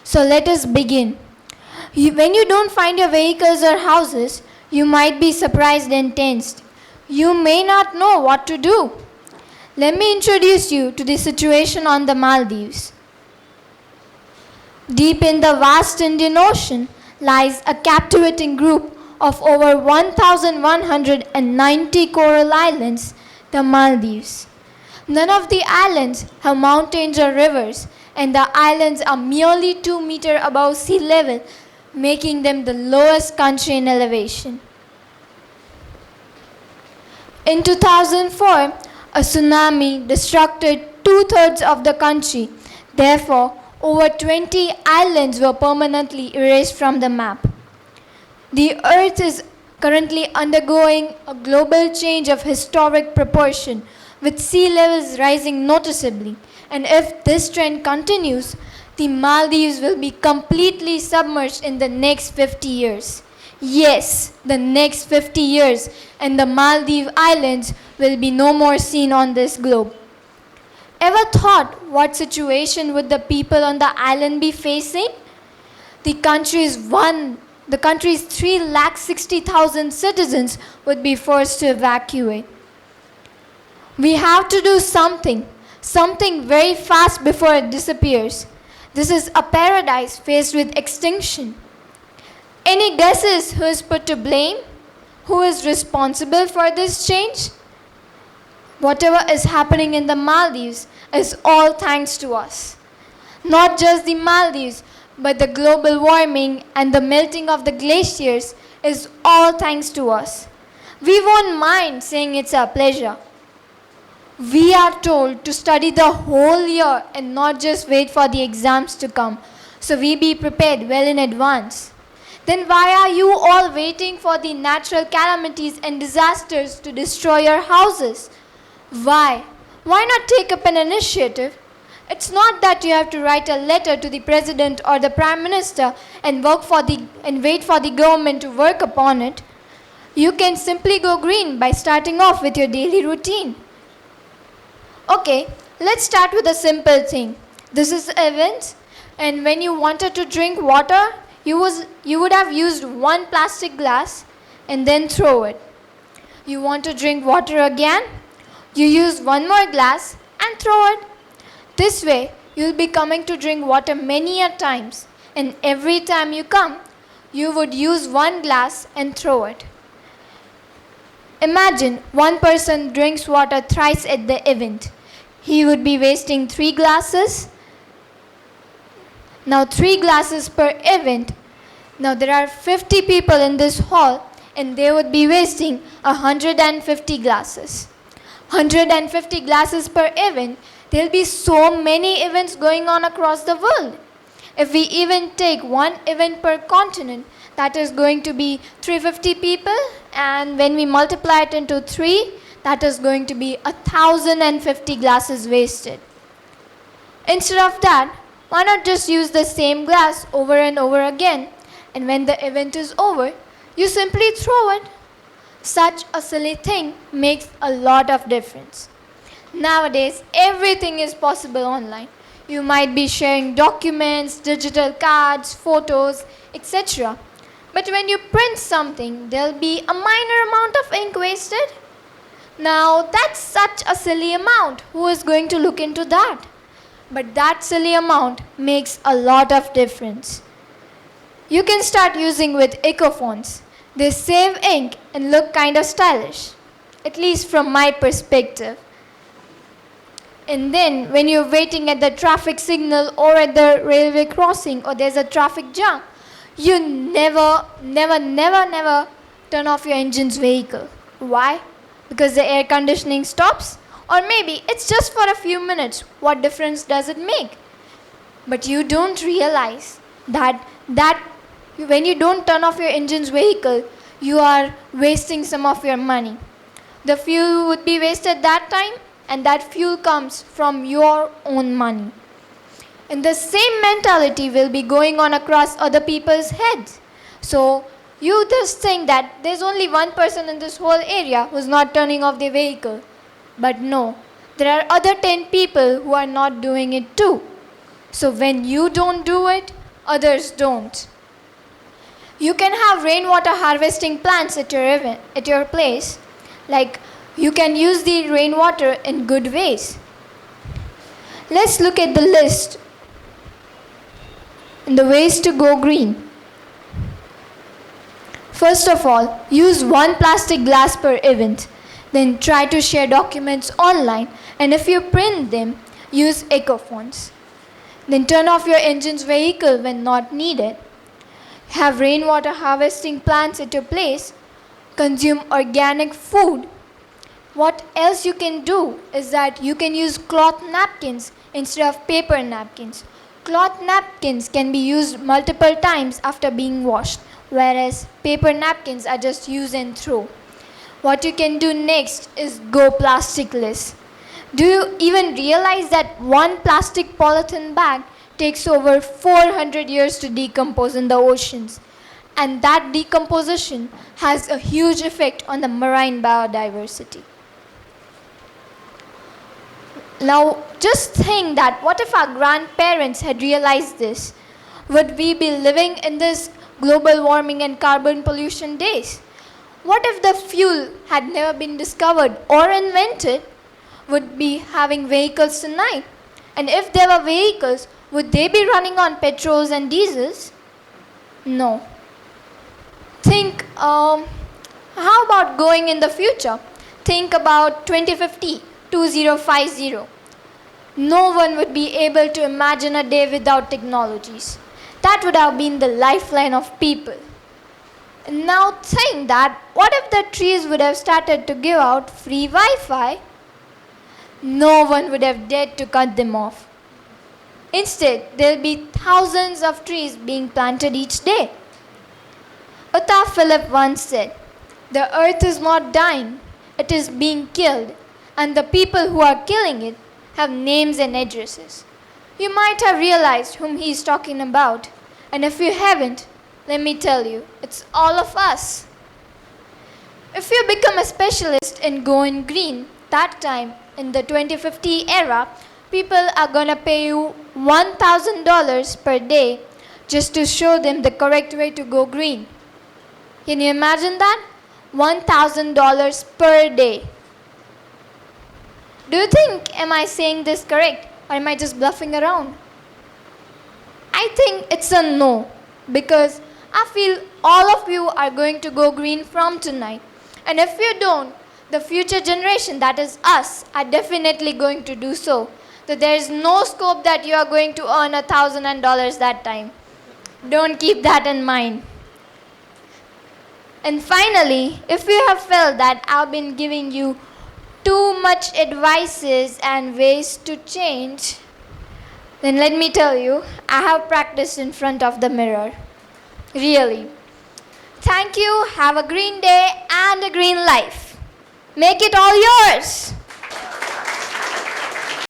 So let us begin. When you don't find your vehicles or houses, you might be surprised and tensed. You may not know what to do. Let me introduce you to the situation on the Maldives. Deep in the vast Indian Ocean lies a captivating group of over 1,190 coral islands, the Maldives. None of the islands have mountains or rivers, and the islands are merely 2 meters above sea level, making them the lowest country in elevation. In 2004, a tsunami destructed 2/3 of the country. Therefore, over 20 islands were permanently erased from the map. The Earth is currently undergoing a global change of historic proportion, with sea levels rising noticeably. And if this trend continues, the Maldives will be completely submerged in the next 50 years. Yes, the next 50 years, and the Maldive Islands will be no more seen on this globe. Ever thought what situation would the people on the island be facing? The country's 360,000 citizens would be forced to evacuate. We have to do something very fast before it disappears. This is a paradise faced with extinction. Any guesses who is put to blame? Who is responsible for this change? Whatever is happening in the Maldives is all thanks to us. Not just the Maldives, but the global warming and the melting of the glaciers is all thanks to us. We won't mind saying it's our pleasure. We are told to study the whole year and not just wait for the exams to come, so we be prepared well in advance. Then why are you all waiting for the natural calamities and disasters to destroy your houses? Why? Why not take up an initiative? It's not that you have to write a letter to the president or the prime minister and wait for the government to work upon it. You can simply go green by starting off with your daily routine. Okay, let's start with a simple thing. This is events, and when you wanted to drink water, you would have used one plastic glass and then throw it. You want to drink water again? You use one more glass and throw it. This way, you'll be coming to drink water many a times, and every time you come, you would use one glass and throw it. Imagine one person drinks water thrice at the event. He would be wasting 3 glasses. Now 3 glasses per event. Now there are 50 people in this hall, and they would be wasting 150 glasses. 150 glasses per event. There'll be so many events going on across the world. If we even take one event per continent, that is going to be 350 people, and when we multiply it into 3, that is going to be 1,050 glasses wasted. Instead of that, why not just use the same glass over and over again, and when the event is over, you simply throw it. Such a silly thing makes a lot of difference. Nowadays, everything is possible online. You might be sharing documents, digital cards, photos, etc. But when you print something, there'll be a minor amount of ink wasted. Now, that's such a silly amount. Who is going to look into that? But that silly amount makes a lot of difference. You can start using with eco-fonts. They save ink and look kind of stylish, at least from my perspective. And then when you're waiting at the traffic signal or at the railway crossing or there's a traffic jam, you never turn off your engine's vehicle. Why? Because the air conditioning stops? Or maybe it's just for a few minutes. What difference does it make? But you don't realize that when you don't turn off your engine's vehicle, you are wasting some of your money. The fuel would be wasted that time, and that fuel comes from your own money. And the same mentality will be going on across other people's heads. So you just think that there's only one person in this whole area who's not turning off their vehicle. But no, there are other 10 people who are not doing it too. So when you don't do it, others don't. You can have rainwater harvesting plants at your place. Like, you can use the rainwater in good ways. Let's look at the list and the ways to go green. First of all, use one plastic glass per event. Then try to share documents online, and if you print them, use eco-fonts. Then turn off your engine's vehicle when not needed. Have rainwater harvesting plants at your place. Consume organic food. What else you can do is that you can use cloth napkins instead of paper napkins. Cloth napkins can be used multiple times after being washed, whereas paper napkins are just use and throw. What you can do next is go plasticless. Do you even realize that one plastic polythene bag takes over 400 years to decompose in the oceans? And that decomposition has a huge effect on the marine biodiversity. Now, just think that what if our grandparents had realized this? Would we be living in this global warming and carbon pollution days? What if the fuel had never been discovered or invented? Would be having vehicles tonight? And if there were vehicles, would they be running on petrols and diesels? No. Think, how about going in the future? Think about 2050. 2050. No one would be able to imagine a day without technologies. That would have been the lifeline of people. Now think that, what if the trees would have started to give out free Wi-Fi? No one would have dared to cut them off. Instead, there will be thousands of trees being planted each day. Uta Philip once said, "The earth is not dying, it is being killed, and the people who are killing it have names and addresses." You might have realized whom he is talking about, and if you haven't, let me tell you, it's all of us. If you become a specialist in going green, that time in the 2050 era, people are gonna pay you $1,000 per day just to show them the correct way to go green. Can you imagine that? $1,000 per day. Do you think, am I saying this correct, or am I just bluffing around? I think it's a no, because I feel all of you are going to go green from tonight. And if you don't, the future generation, that is us, are definitely going to do so. So there is no scope that you are going to earn $1,000 that time. Don't keep that in mind. And finally, if you have felt that I've been giving you too much advices and ways to change, then let me tell you, I have practiced in front of the mirror. Really. Thank you, have a green day and a green life. Make it all yours.